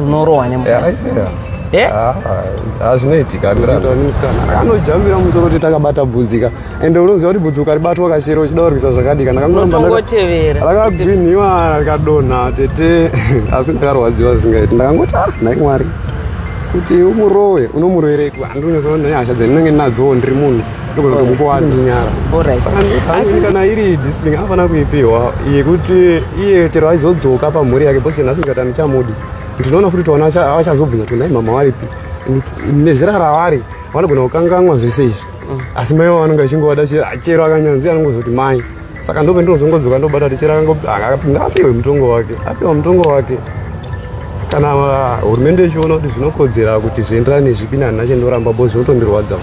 unorowa nemukadzi. Azvinoitika anojambira musoro kuti takabata bvunzika ende unoziva kuti bvunzi ukaribatwa kachero uchidaurikisa zvakadika rakagwinhiwa rakadonha tete asi ndakarwadziwa zingaiti ndakangoti nhai Mwari kuti umurowe unomurowereku handinoziva nehasha dzandinenge ndinadzo ndiri munhu ndogona kumukuwadzi nyara asi kana iri discipline afana kuipiwa yekuti iye chero aizodzoka pamhuri yake bhosi nhasi ndikati handichamudi ndinoona kuti tona vachazobvunza kuti nai mama waripi nezera ravari vanogona kukanganwa zvese izvi asi mai vanonga achingovada chero akanyanzi anongozoti mai saka ndope ndinozongodzoka ndobata kuti chero ngaapiwe mutongo wake apiwa mutongo wake kana hurumende ichiona kuti zvinokodzera kuti zvienderane zvipi nani chendoramba bo zvinotondirwadza.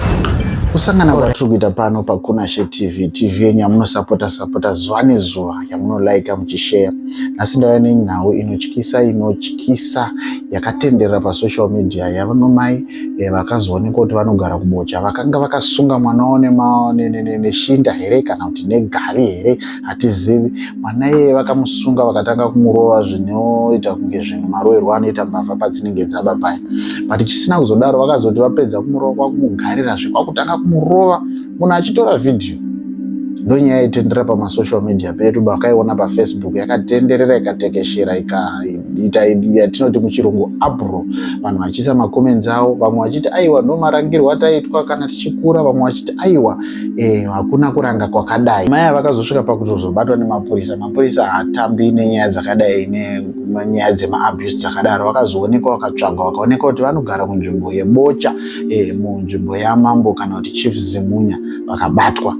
Kusangana kwatiri kuita pano paKunashe TV yenyu yamunosapota zuva nezuva yamunolaika muchishare. Nhasi ndauya nenhau inotyisa yakatenderera pasocial media yavanomai vakazooneka kuti vanogara kubocha vakanga vakasunga mwana wavo neshinda here kana kuti negavi here hatizivi. Mwana iye vakamusunga vakatanga kumurova zvinoita kunge zvinhu maroverwo anoita mbavha padzinenge dzaba paya. But chisina kuzodaro vakazoti vapedza kumurova kwakumugarira kwakutanga kumurova munhu achitora vhidhiyo. Ndonyaya yaitendera pamasocial media pedu vakaiona paFacebook yakatenderera ikatekeshera ikaita yatinoti muchirungu uproar. Vanhu vachiisa makomenzi avo, vamwe vachiti aiwa ndomarangirwo ataitwa kana tichikura, vamwe vachiti aiwa hakuna kuranga kwakadai. Mai vakazosvika pakuzobatwa nemapurisa. Mapurisa haatambi nenyaya dzakadai nenyaya dzemaabuse dzakadaro. Vakazoonekwa vakatsvagwa vakaoneka kuti vanogara munzvimbo yebocha munzvimbo yaMambo kana kuti Chief Zimunya vakabatwa.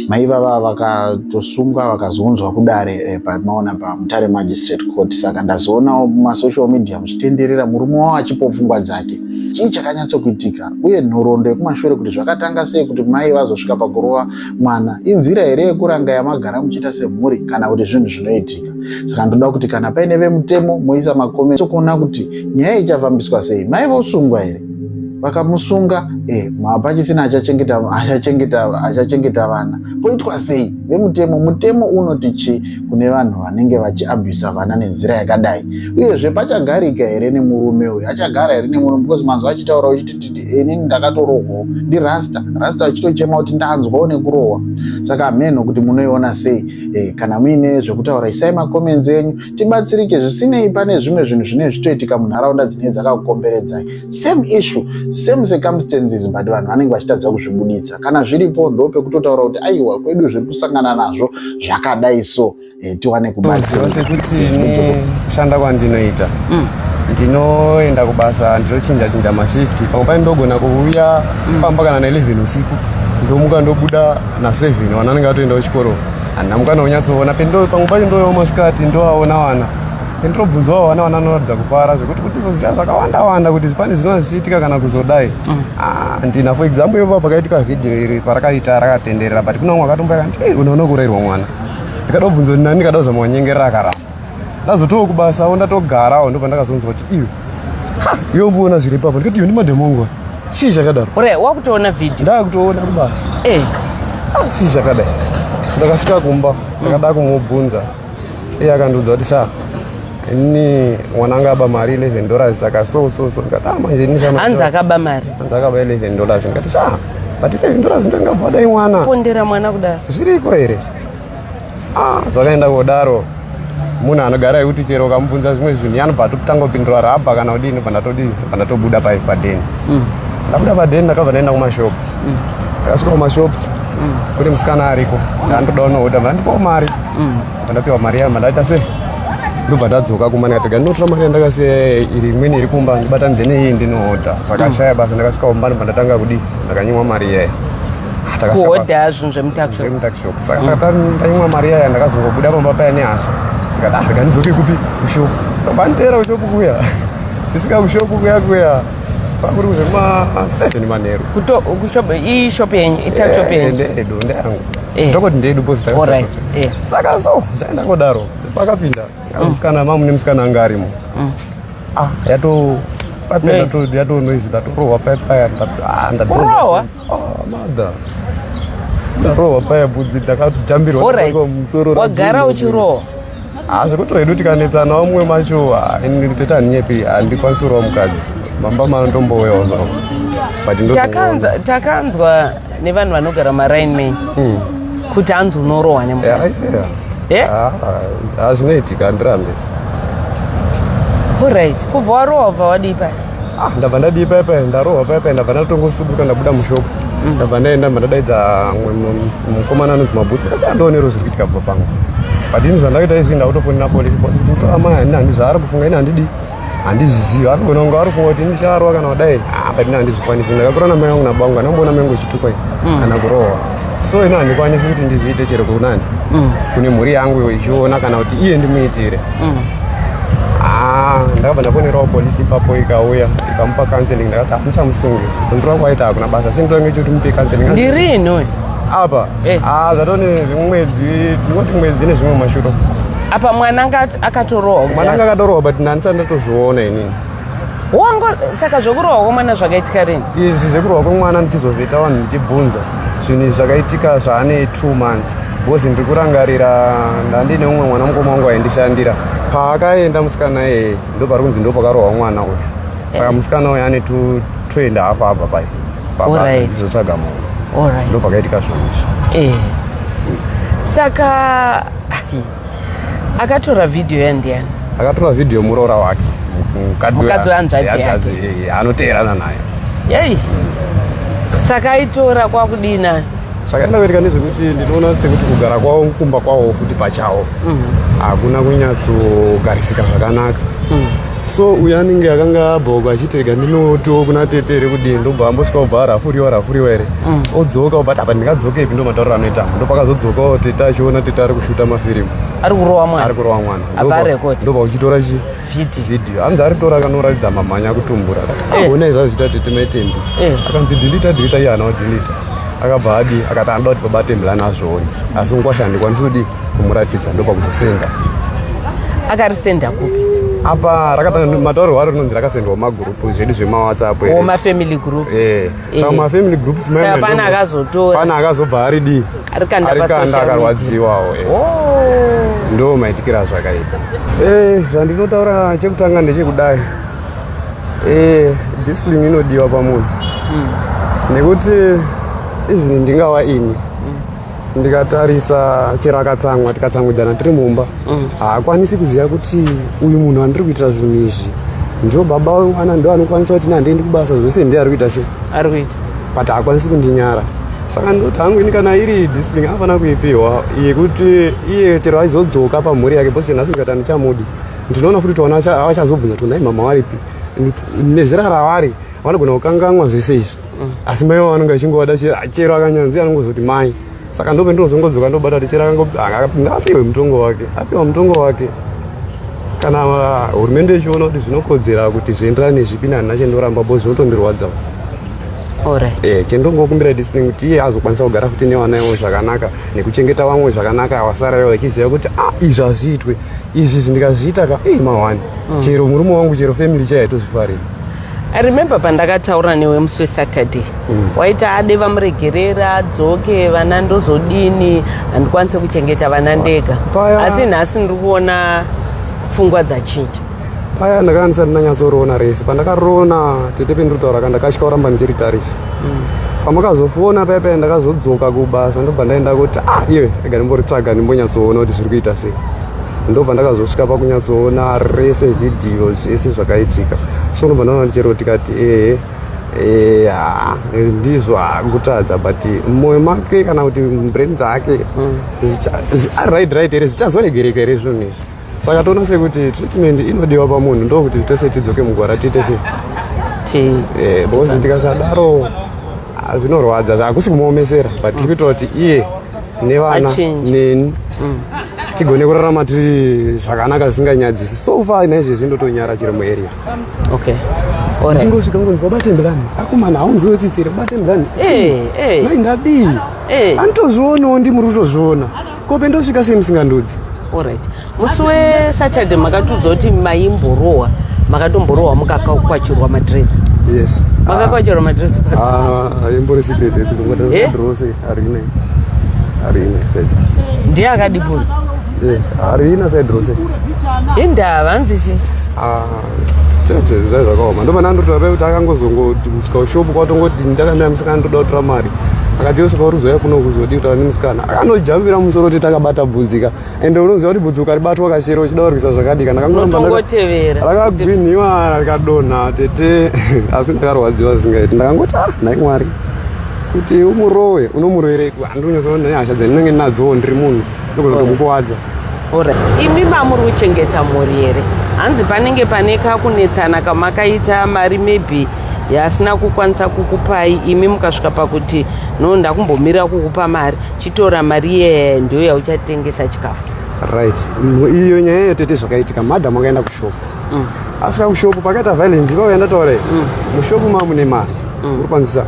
Mai vava vakatosungwa vakazounzwa kudare pamaona paMutare Magistrate Court. Saka ndazoonawo mumasocial media muchitenderera murume wavo achipa pfungwa dzake. Chii chakanyatsokuitika uye nhoroondo yekumashure kuti zvakatanga sei kuti mai vazosvika pakurova mwana inzira here yekuranga yamagara muchiita semhuri kana kuti zvinhu zvinoitika. Saka ndoda kuti kana paine vemutemo moisa makomenzi kuona kuti nyaya ichavambiswa sei. Mai vosungwa here vakamusunga pachisina achachengeta vana poitwa sei mutemo unoti chi kune vanhu vanenge vachiabhusa vana nenzira yakadai. Uyezve pachagarika here nemurume uyu achagara here nemurume because manzwa achitaura uchiti inini ndakatorohwawo ndirasta achitochema kuti ndanzwawo nekurohwa. Saka mhenho kuti munoiona sei kana muine zvekutaura isai makomenzi enyu tibatsirike zvisinei pane zvimwe zvinhu zvinenge zvitoitika munharaunda dzinenge dzakakukomberedzai. Same issue same circumstances but vanhu vanenge vachitadza kuzvibuditsa. Kana zviripo ndopekutotaura kuti aiwa kwedu zviri kusangana nazvo zvakadai so tiwane kubatsira. Sekuti kushanda kwandinoita ndinoenda kubasa ndinochinja mashifti pamwe ndogona kuuya pamba kana na 11 usiku ndomuka ndobuda na 7 vana vanenge vatoenda kuchikoro handamuka nonyatsoona pamwe pacho ndoyo masikati ndoaona vana ndinobvunzawo vana vanoratidza kufara zvekuti kutoziva zvakawanda kuti pane zvinova zvichiitika kana kuzodai. Ndina for example ivo pakaitika vhidhiyo iri parakaita rakatenderera but kuna umwe akatomboya kanti unoona kurayirwa mwana. Ndikadobvunza kuti nani ndikadazama kunyengerera akaramba. Ndazotowo kubasa ndatogarawo ndipo ndakazonzwa kuti iwe mboona zviri papo ndikati iwe ndimadhemongwa chii chakadaro. Wakutoona vhidhiyo? Ndakutoona kubasa chii chakadai. Ndakasvika kumba ndakada kumubvunza iye akandiudza kuti ini mwananga aba mari $11 saka so ndikati manje nishama hanzi akaba mari $11 ndikati but $11 ndingabva dai mwana pondera mwana kudaro zviriko here. Zvakaenda kodaro munhu anogara kuti chero ukamubvunza zvimwe zvinhu anobva totanga kupindura rabha kana kudini pandatobuda padeni. Ndabuda padeni ndakabva ndaenda kumashopu. Ndakasvika kumashops kune musikana ariko ndandodawo nohuta ndandipawo mari pandapiwa mari yayo mandaita sei ndobva ndadzoka kumani katega ndinotora mari yandakasiya iri imweni iri kumba ndibatanidze neiyi ndinohodha zvakashaya basa ndakasvika kumba ndobva ndatanga kudii ndakanyimwa mari iyayo kuhodha zvinhu zvemutakishop. Saka ndanyimwa mari iyayo ndakazongobuda pamba paya nehasha ndikati ndikandidzoke kupi kushopu ndobva nditeera kushopu kuya ndisvika kushopu kuya pakuri kuzvema 7 manheru iyi shop yenyu itakishop yenyu ndeyangu ndokoti ndedu bosita saka so zvaenda ngodaro pakapinda musikana mamune musikana anga arimo yatonoizi ndatorohwa paya ndadorohwa madha ndarohwa paya budzi ndakatojambirwa wagara uchirohwa zvekutoedu tikanetsana umwe macho toita nyepi handikwanisirawo mukadzi mamba mandombowewo zvavo takanzwa nevanhu vanogara marainman kuti hanzi unorohwa nemukadzi zvinoitika handirambe. Alright, kubva warohwa ubva wadii pai? Ndabva ndadii pai ndarohwa pai ndabva ndatongosuduka ndabuda mushopu ndabva ndaenda ndadaidza mukomana anonzi Mabhutsi ndonero zviri kuitika bva pangu but ini zvandakaita izvi ndakutofonera polisi kuti amai ini handi zvaari kufunga ini handizvizivi ari kugona kunge ari kufunga kuti ndicharwa kana kudai but ini handizvikwanisi ndakakura namai vangu nabangu anamboona mai vangu ichitukwa kana kurohwa so ini handikwanisi kuti ndizviite chero kunani kune mhuri yangu ichiona kana kuti iye ndimuitire. Ndakabva ndafonerawo polisi ipapo ikauya ikamupa counseling ndakati handisamusungi ndiro kwaita hakuna basa sendinge kuti mupe counseling ndirini apa zvatone mwedzi ndingoti mwedzi nezvimwe mashuro apa mwana akatorohwa mwana akatorohwa but ndandisati ndatozviona inini wangu saka zvokurohwa kwemwana zvakaitika rini izvi zvekurohwa kwemwana ndichizobvita vanhu ndichibvunza zvinhu zvakaitika zvaane 2 months because ndiri kurangarira ndandine umwe mwana mukoma wangu aindishandira paakaenda musikana ndopari kunzi ndopakarohwa mwana uyu saka musikana uyu ane 2.5 apa pai pabasa ndizotsvaga munhu ndopakaitika zvinhu izvi. Saka akatora vhidhiyo yandiani? Akatora vhidhiyo muroora wake mukadzi wanzvadzi yake anoteerana nayo. Yei saka aitora kwakudina? Saka ndavereka nezvekuti ndinoona sekuti kugara kwavo mukumba kwavo futi pachawo hakuna kunyatsogarisika zvakanaka. So uyu anenge akanga abva achitereka ndinotiwo kuna tetere kuti ndobva ambosvika ubva arafuriwa here odzoka but apa ndingadzoka ipi ndomatauriro anoita ndopakazodzokawo tete achiona tete ari kushuta mafirimu ari kurohwa mwana ndobva uchitora vhidhiyo hanzi aritora akanoratidza mamhanya akutumbura ona izvazvo zvita tete maitembi akanzi dhilita iye hana kudhilita akabva adi akati anoda kuti baba tembi lanazvooni asi unkwasha handikwanisi kudi kumuratidza ndopakuzosenda. Akarisenda kupi? Apa rakatanga matauro waro rinonzi rakasendwa mumagurupu zvedu zvemawhatsapp mafamily groups. Saka mafamily groups pana akazotora pana akazobva aridi arikanda akarwadziwawo ndo maitikira zvakaita. Zvandinotaura chekutanga ndechekudai discipline inodiwa pamunhu nekuti izvi ndingawa ini ndikatarisa chero akatsamwa tikatsamwidzana tiri mumba haakwanisi kuziva kuti uyu munhu andiri kuitira zvinhu izvi ndo baba wemwana ndo anokwanisa kuti handiendi kubasa zvose ndiye ari kuita sei ari kuita but haakwanisi kundinyara. Saka ndoti hangu ini kana iri discipline afana kuipiwa yekuti iye chero aizodzoka pamhuri yake bose nhasi ndikati handichamudi ndinoona futi tona avachazobvunza kuti nai mama waripi nezera ravari vanogona kukanganwa zvese izvi asi mai vanonge achingovada chero akanyanzi anongozoti mai. Saka ndope ndinozongodzoka ndobata kuti chero ngapiwe mutongo wake apiwa mutongo wake kana hurumende ichiona kuti zvinokodzera kuti zvienderane nezvipi nani nachendoramba bo zvinotondirwadza. Chendongokumbira discipline kuti iye azokwanisa kugara futi nevana ivo zvakanaka nekuchengeta vamwe zvakanaka wasarayo vachiziva kuti izvi hazviitwe izvi zvindikazviita ka mawani chero murume wangu chero family chaiya tozvifarira. I remember pandakataura newe musi weSaturday waita ade vamuregerera adzoke vana ndozodini handikwanise kuchengeta vana ndega asi nhasi ndiri kuona pfungwa dzachinja. Paya ndakanga ndisati ndanyatsorona rese pandakarona tete pendinotaura kandakatya kuramba ndichiritarisa pamakazofona paya ndakazodzoka kubasa ndobva ndaenda kuti iwe ega ndimboritsvaga ndimbonyatsoona kuti zviri kuita sei ndobva ndakazosvika pakunyatsoona rese vhidhiyo zvese zvakaitika so ndobva ndaona chero tikati ndizvo akutadza but mumwoyo make kana kuti brain dzake right here zvichazoregereka here zvinhu izvi. Saka toona sekuti treatment inodiwa pamunhu ndokuti tese tidzoke mugwara tiite sei because ndikasadaro zvinorwadza zvakusi kumuomesera but tiri kuita kuti iye nevana neni tigone kurarama tiri zvakanaka zvisinganyadzisi so far naizvezvi ndotonyara chiri muarea. Chingosvika ngonzi babatembelani akomana haunzwi wetsitsire babatembelani mai ndadii anditozvionawo ndimuri kutozviona kope ndosvika sei musingandudzi. Musi weSaturday makatudza kuti maimborohwa makatomborohwa mukakwachirwa madress. Yes. Makakwachirwa madress. Imbori secret ndingodrose arine. Ndiye akadibura. harina side rose indava hanzichi tete zvakaoma ndopana ndotaura kuti akangozongoti kusvika ushopu kwatongoti ndakamira musikana ndoda kutora mari akati yosaka uri zoya kuno kuzodi kutaura nemusikana akanojambira musoro kuti takabata bvunzika ende unoziva kuti bvunzi ukaribatwa kachero uchida kurwisa zvakadika rakagwinhiwa rikadonha tete asi ndakarwadziwa zingaiti ndakangoti nhai mwari kuti umurowe unomurowereku handinonyatsona nehasha dzandinenge ndinadzo ndiri munhu ndogona kutomukuwadza. imi mamuri kuchengeta mhuri here? hanzi panenge pane kakunetsana kamakaita mari maybe yasina kukwanisa kukupai imi mukasvika pakuti no ndakumbomira kukupa mari chitora mari ye ndio yauchatengesa chikafu right. iyo nyaya yetete zvakaitika madhamu akaenda kushopu asvika kushopu pakaita violence ipavaenda taurai mushopu mamune mari uri kwanzisa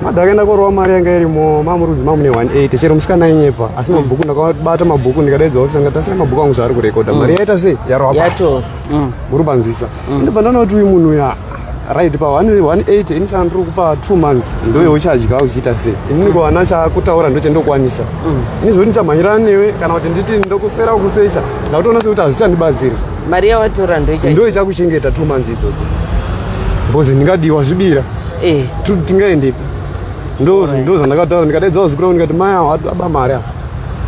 madha akaenda korova mari yanga irimo mamurudzi mamune 180 chero musikana ainyepa asi mabhuku ndakabata mabhuku ndikadaidza ofisa ngatasai mabhuku angu zvaari kurekodha mari yaita sei yarova pasi uri kwanzisa ndobva ndanoti uyu munhu uya right pa 180 ini chana ndiri kupa 2 months ndo yeuchadya uchiita sei ini kuwana chakutaura ndo chendokwanisa ini zoti ndichamhanyirana newe kana kuti nditi ndokusera kusecha ndakutoona sekuti hazvichandibatsiri mari yawatora ndo ichakuchengeta 2 months idzodzo mbozi ndingadiwa zvibira tingaendepi ndo zvandakataura ndikadaidzawo zikuru ndikati maya aba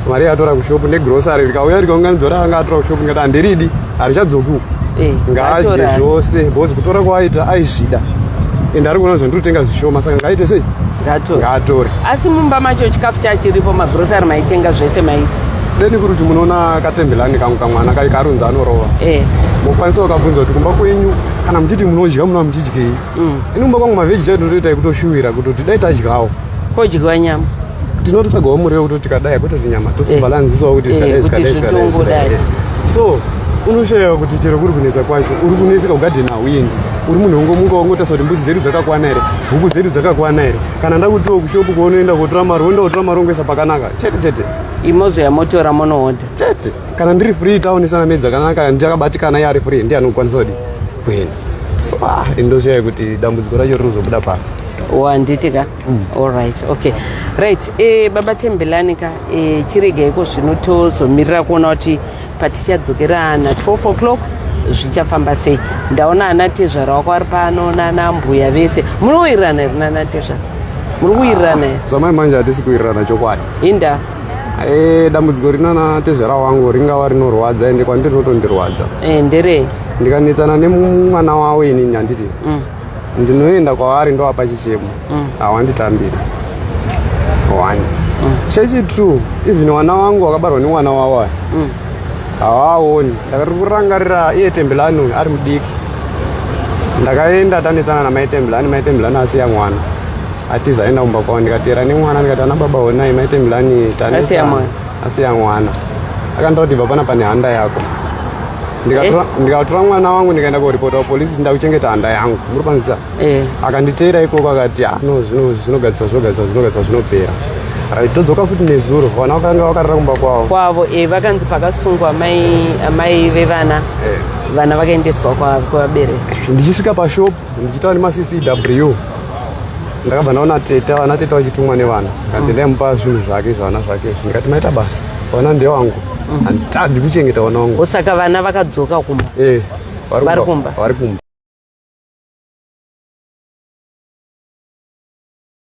mari yatora kushopu negrosari rikauya rikaunganidzwa anga atora kushopu ndikati handiridi harichadzoku ngaadye zvose bhozi kutora kwaita aizvida ende ari kuona zvandinotenga zvishoma saka ngaite sei ngaatore. asi mumba macho chikafu chachiripo magrosari maitenga zvese maiti deni kuri kuti munoona katembelani kangu kamwana kai karunza anorova mukwanisa ukabvunza kuti kumba kwenyu kana muchiti munodya munova muchidyei ini kumba kwangu mavheji chaitu toitai kutoshuwira kuti dai tadyawo kodyiwa nyama tinototsvagawo muriwo kuti tikadai kutoti nyama totobhalanzisawo kuti tikadai so unoshayiwa kuti chero kuri kunetsa kwacho uri kunetseka kugadheni hauendi uri munhu wongomuka wongotarisa kuti mbudzi dzedu dzakakwana here huku dzedu dzakakwana here kana ndakutiwo kushopu kwaunoenda kotora mari woenda kotora mari wongoisa pakanaka chete imozo motora monohodha chete kana ndiri free taonesana medzi dzakanaka ndiyakabatikana iye ari free ndiye anokwanisa kuti kuenda so ndoshayiwa kuti dambudziko racho riri kuzobuda pano wanditika alright okay right baba Tembelani ka chiregeiko zvino tozomirira kuona kuti patichadzokera na 12 o'clock zvichafamba sei. Ndaona ana Tezvara wako ari pano nana mbuya vese munowirirana here nana Tezvara muri kuwirirana here? Zvamai manje hatisi kuwirirana chokwadi inda dambudziko rinana Tezvara wangu ringava rinorwadza ende kwandiri rotondirwadza nderei ndikanetsana nemwana wawo inini handiti ndinoenda kwavari ndovapa chichemo hawanditambiri wani chechitu even mwana wangu wakabarwa nemwana wawo hawaoni ndakati kurangarira iye Tembelani ari mudiki ndakaenda tanetsana namai Tembelani asiya mwana atizaenda kumba kwavo ndikatera nemwana ndikati ana baba onai mai Tembelani tanetsana asiya mwana akandiuti ndibva pana pane handa yako ndikatora mwana wangu ndikaenda koripota kupolisi kuti ndakuchengeta handa yangu muri kwanzisa akanditeera ikoko akati no zvinogadziwa zvinopera todzoka futi nezuro vana vakanga vakarira kumba kwavo vakanzi pakasungwa mai vevana vana vakaendeswa kuvabereki ndichisvika pashopu ndichitaura nemaCCW ndakabva ndaona vana teta vachitumwa nevana kanzi ndaimupa zvinhu zvake zvana zvake ndikati maita basa vana ndewangu handitadzi kuchengeta vana vangu saka vana vakadzoka kumba vari kumba